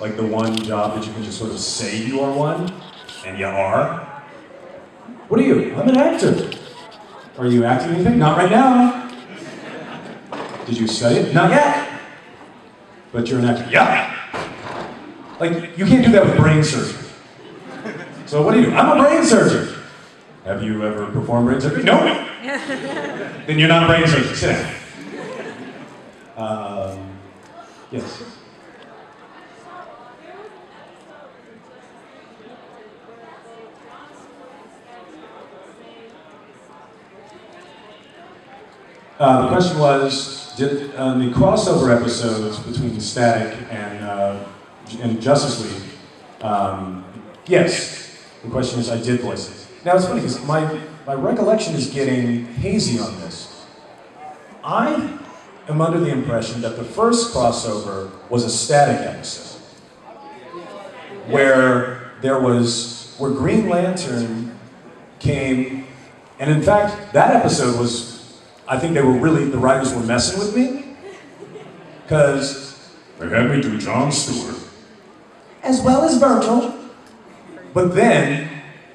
Like the one job that you can just sort of say you are one, and you are? What are you? I'm an actor. Are you acting anything? Not right now. Did you study it? Not yet. But you're an actor. Yeah. Like, you can't do that with brain surgery. So what do you do? I'm a brain surgeon. Have you ever performed brain surgery? No. Then you're not a brain surgeon. Sit down. Yes. The question was, did the crossover episodes between Static and Justice League, yes. The question is, I did voice it. Now it's funny because my recollection is getting hazy on this. I am under the impression that the first crossover was a Static episode, where Green Lantern came, and in fact, that episode was, I think the writers were messing with me, because they had me do Jon Stewart, as well as Virgil, but then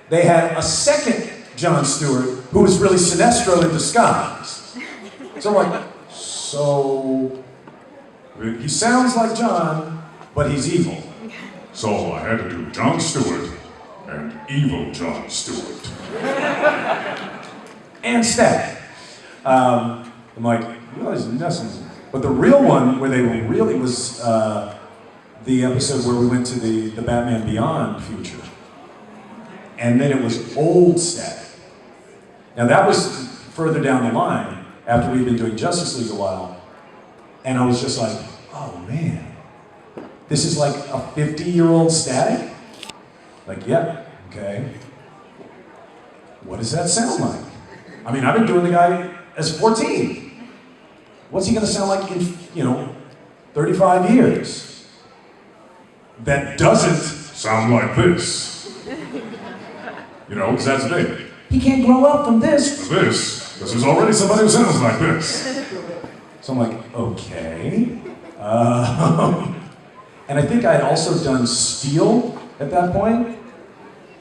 they had a second Jon Stewart who was really Sinestro in disguise. So I'm like, so he sounds like John, but he's evil. So I had to do Jon Stewart and evil Jon Stewart. And Static. I'm like, you guys are messing with me. But the real one, where they were really, was the episode where we went to the Batman Beyond future. And then it was old Static. Now that was further down the line, after we'd been doing Justice League a while. And I was just like, oh man, this is like a 50-year-old Static? Like, yeah, okay. What does that sound like? I mean, I've been doing the guy as 14. What's he gonna sound like in, 35 years? That doesn't sound like this. Because that's big. He can't grow up from this. This is already somebody who sounds like this. So I'm like, okay. And I think I had also done Steel at that point.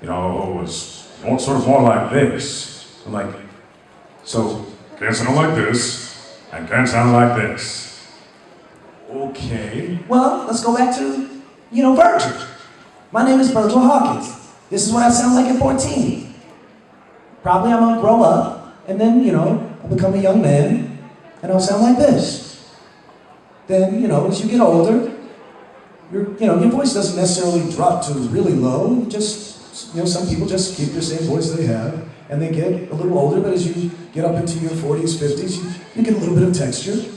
It was sort of more like this. I'm like, so can't sound like this, and can't sound like this. Okay. Well, let's go back to, Virgil. My name is Virgil Hawkins. This is what I sound like at 14. Probably I'm gonna grow up, and then, I'll become a young man, and I'll sound like this. Then, as you get older, your voice doesn't necessarily drop to really low. You just, some people just keep the same voice they have, and they get a little older, but as you get up into your 40s, 50s, you get a little bit of texture.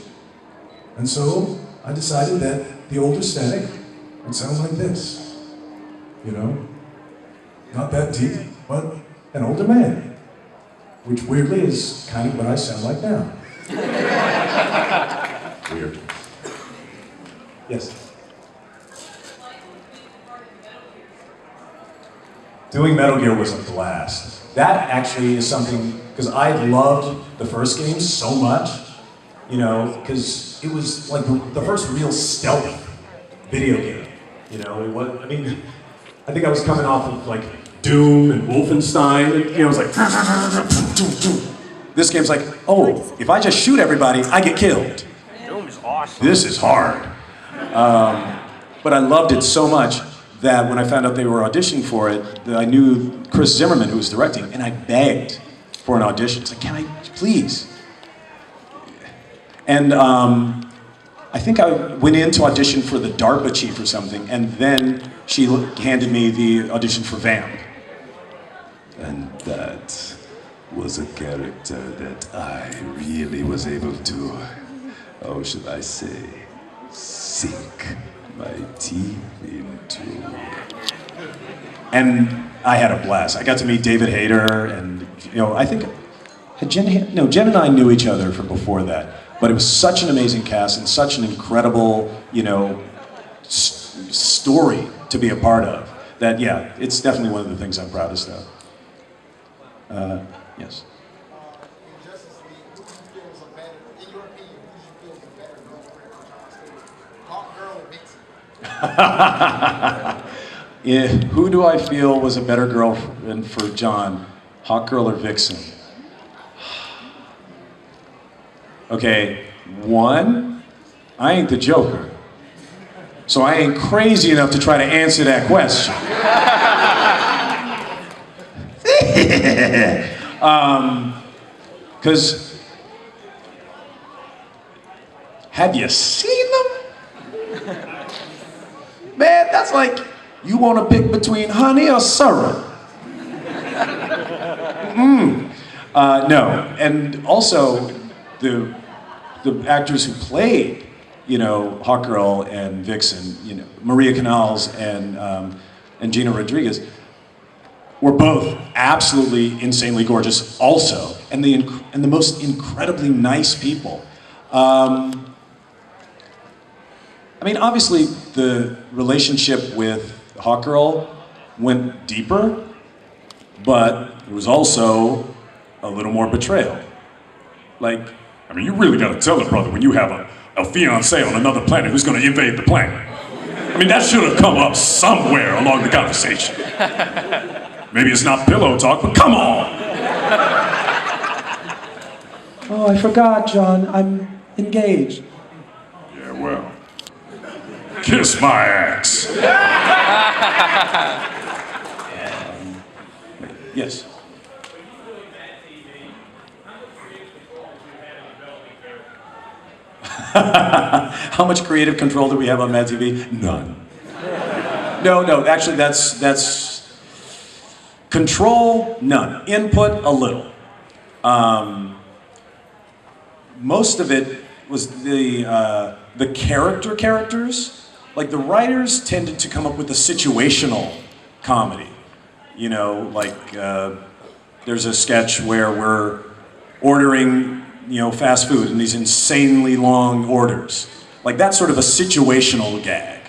And so I decided that the older Static would sound like this. Not that deep, but an older man. Which weirdly is kind of what I sound like now. Weird. Yes? Doing Metal Gear was a blast. That actually is something, because I loved the first game so much, because it was like the first real stealth video game. I think I was coming off of like Doom and Wolfenstein, and it was like, this game's like, oh, if I just shoot everybody, I get killed. Doom is awesome. This is hard. But I loved it so much that when I found out they were auditioning for it, that I knew Chris Zimmerman, who was directing, and I begged for an audition. It's like, can I, please? And I think I went in to audition for the DARPA chief or something, and then she handed me the audition for Vamp. And that was a character that I really was able to, how should I say, sink my teeth into. And I had a blast. I got to meet David Hayter, and I think Jen and I knew each other from before that. But it was such an amazing cast and such an incredible, story to be a part of. That it's definitely one of the things I'm proudest of. Yes. Yeah, who do I feel was a better girlfriend for John? Hot girl or vixen? Okay, one, I ain't the Joker. So I ain't crazy enough to try to answer that question. Because have you seen them? Man, that's like, you want to pick between honey or syrup? No, and also the actors who played, you know, Hawk Girl and Vixen, you know, Maria Canals and Gina Rodriguez, were both absolutely insanely gorgeous also, and the most incredibly nice people. I mean, obviously the relationship with Hawk Girl went deeper, but it was also a little more betrayal. Like, I mean, you really gotta tell the brother when you have a fiancé on another planet who's gonna invade the planet. I mean, that should have come up somewhere along the conversation. Maybe it's not pillow talk, but come on! oh, I forgot, John, I'm engaged. Yeah, well, kiss my ass. Yes. How much creative control do we have on Mad TV? None. No, actually that's control, none. Input, a little. Most of it was the characters. Like the writers tended to come up with a situational comedy. You know, like there's a sketch where we're ordering, you know, fast food in these insanely long orders. Like that's sort of a situational gag.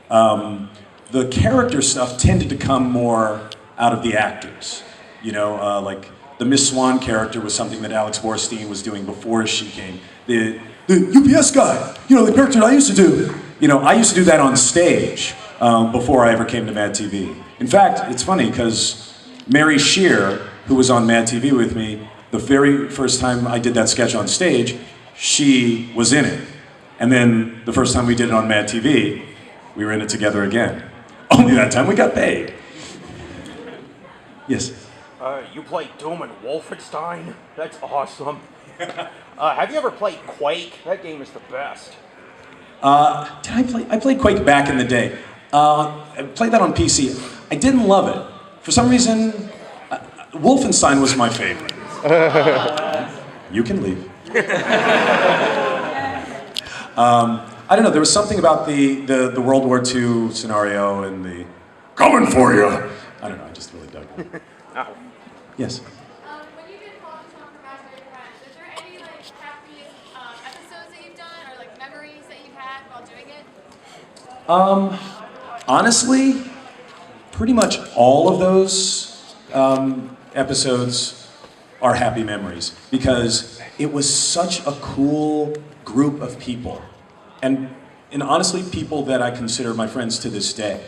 The character stuff tended to come more out of the actors. You know, like the Miss Swan character was something that Alex Borstein was doing before she came. The UPS guy, you know, the character I used to do. You know, I used to do that on stage before I ever came to Mad TV. In fact, it's funny because Mary Shear, who was on Mad TV with me, the very first time I did that sketch on stage, she was in it. And then the first time we did it on Mad TV, we were in it together again. Only that time we got paid. Yes? You played Doom and Wolfenstein? That's awesome. Have you ever played Quake? That game is the best. I played Quake back in the day. I played that on PC. I didn't love it. For some reason, Wolfenstein was my favorite. You can leave. I don't know, there was something about the World War II scenario and the Coming for you! I don't know, I just really dug it. Oh. Yes? When you did Fall Song for Imaginary Friends, is there any like happy episodes that you've done or like memories that you've had while doing it? Honestly, pretty much all of those episodes are happy memories because it was such a cool group of people. And honestly, people that I consider my friends to this day.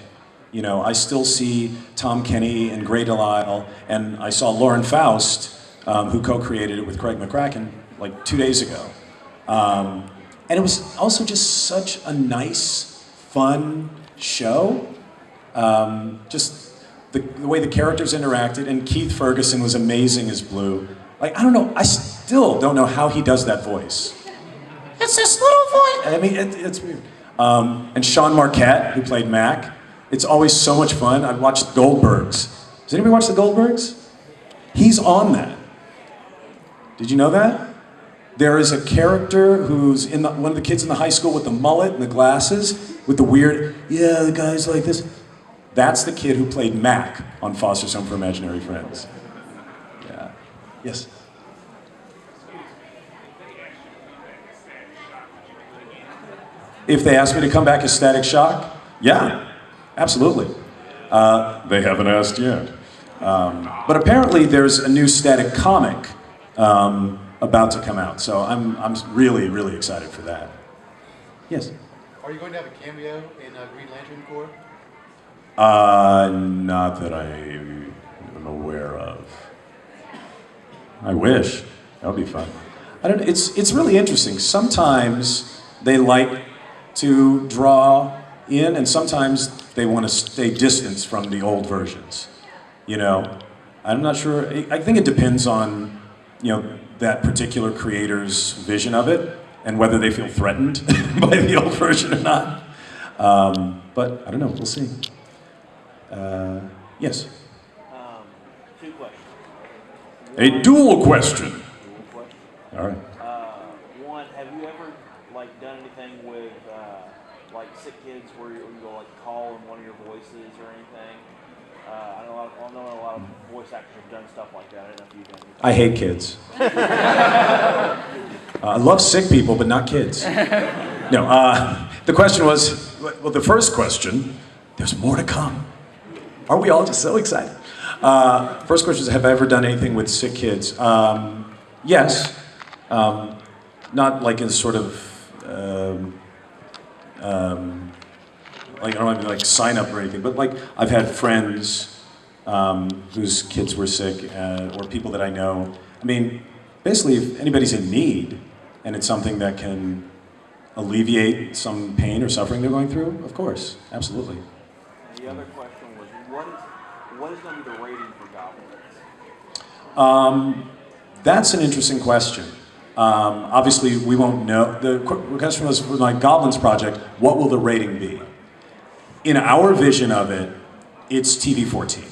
You know, I still see Tom Kenny and Gray Delisle, and I saw Lauren Faust, who co-created it with Craig McCracken, like 2 days ago. And it was also just such a nice, fun show. Just the way the characters interacted, and Keith Ferguson was amazing as Blue. Like, I don't know, I still don't know how he does that voice. It's this little voice. I mean, it's weird. And Sean Marquette, who played Mac. It's always so much fun. I've watched Goldbergs. Does anybody watch the Goldbergs? He's on that. Did you know that? There is a character who's one of the kids in the high school with the mullet and the glasses, with the weird, yeah, the guy's like this. That's the kid who played Mac on Foster's Home for Imaginary Friends. Yeah. Yes? If they asked me to come back as Static Shock, yeah, absolutely. They haven't asked yet. But apparently there's a new Static comic about to come out, so I'm really, really excited for that. Yes? Are you going to have a cameo in Green Lantern Corps? Not that I am aware of. I wish. That would be fun. I don't. It's really interesting. Sometimes they like to draw in, and sometimes they want to stay distant from the old versions. You know, I'm not sure. I think it depends on, that particular creator's vision of it and whether they feel threatened by the old version or not. But I don't know. We'll see. Yes. Two questions. A dual question. Dual question. All right. One, have you ever done anything with sick kids where you go call in one of your voices or anything? I know a lot of voice actors have done stuff like that. I don't know if you've done anything. I hate kids. I love sick people, but not kids. No. The question was, well, the first question. There's more to come. Are we all just so excited? First question is, have I ever done anything with sick kids? Yes. Not like in sort of, I don't have to sign up or anything, but I've had friends whose kids were sick, or people that I know. I mean, basically, if anybody's in need, and it's something that can alleviate some pain or suffering they're going through, of course, absolutely. The other question was, what is going to be the rating for Goblins? That's an interesting question. Obviously, we won't know. The question was, for my Goblins project, what will the rating be? In our vision of it, it's TV-14.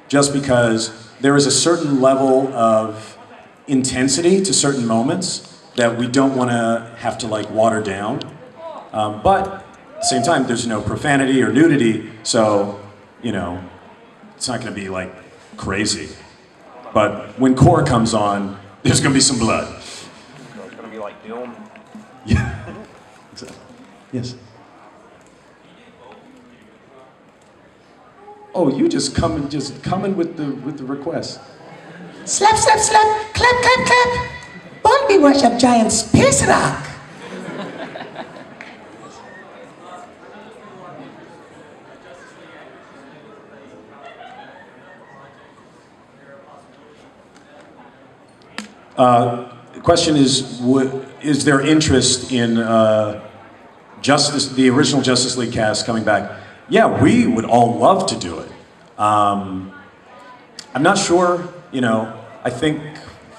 Just because there is a certain level of intensity to certain moments that we don't want to have to water down. But at the same time, there's no profanity or nudity, so, it's not going to be crazy. But when Core comes on, there's going to be some blood. So it's gonna be like Doom. Yeah. Exactly. Yes. Oh, you just coming with the request. Slap, slap, slap, clap, clap, clap. Bond worship giant space rock. The question is there interest in the original Justice League cast coming back? Yeah, we would all love to do it. I'm not sure, I think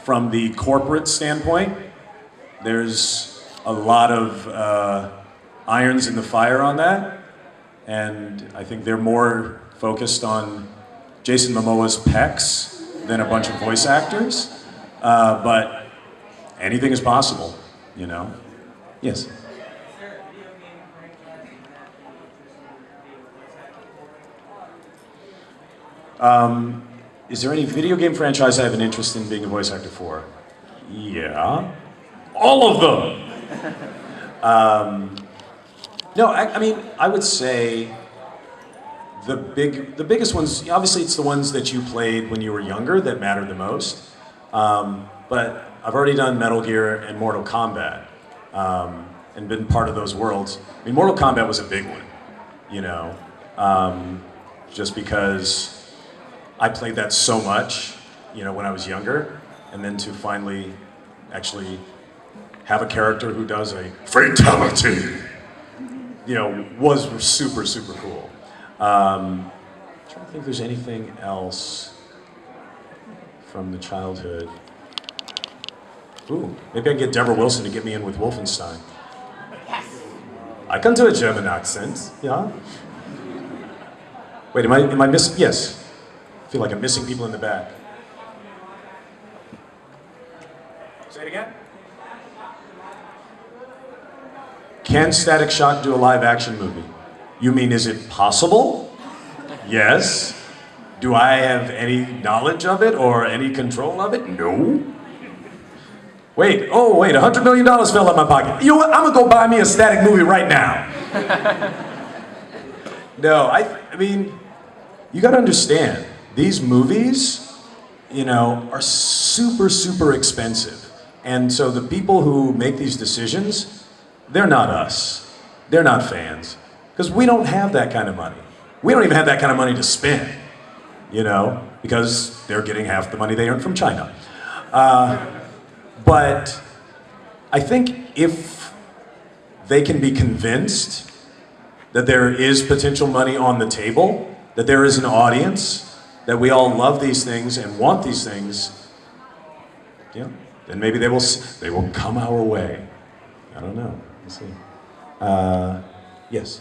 from the corporate standpoint, there's a lot of irons in the fire on that, and I think they're more focused on Jason Momoa's pecs than a bunch of voice actors. But anything is possible, Yes. Is there any video game franchise I have an interest in being a voice actor for? Yeah. All of them! No, I mean, I would say the biggest ones, obviously it's the ones that you played when you were younger that matter the most. But I've already done Metal Gear and Mortal Kombat, and been part of those worlds. I mean, Mortal Kombat was a big one, just because I played that so much, when I was younger, and then to finally actually have a character who does a fatality, was super, super cool. I'm trying to think if there's anything else from the childhood. Ooh, maybe I can get Deborah Wilson to get me in with Wolfenstein. Yes. I can do a German accent, yeah. Wait, am I missing? Yes. I feel like I'm missing people in the back. Say it again. Can Static Shock do a live action movie? You mean, is it possible? Yes. Do I have any knowledge of it or any control of it? No. Wait, $100 million fell out of my pocket. You know what, I'm gonna go buy me a Static movie right now. No, I mean, you gotta understand, these movies, are super, super expensive. And so the people who make these decisions, they're not us. they're not fans. Because we don't have that kind of money. We don't even have that kind of money to spend, you know, because they're getting half the money they earn from China. But I think if they can be convinced that there is potential money on the table, that there is an audience, that we all love these things and want these things, yeah, then maybe they will come our way. I don't know. We'll see. Yes.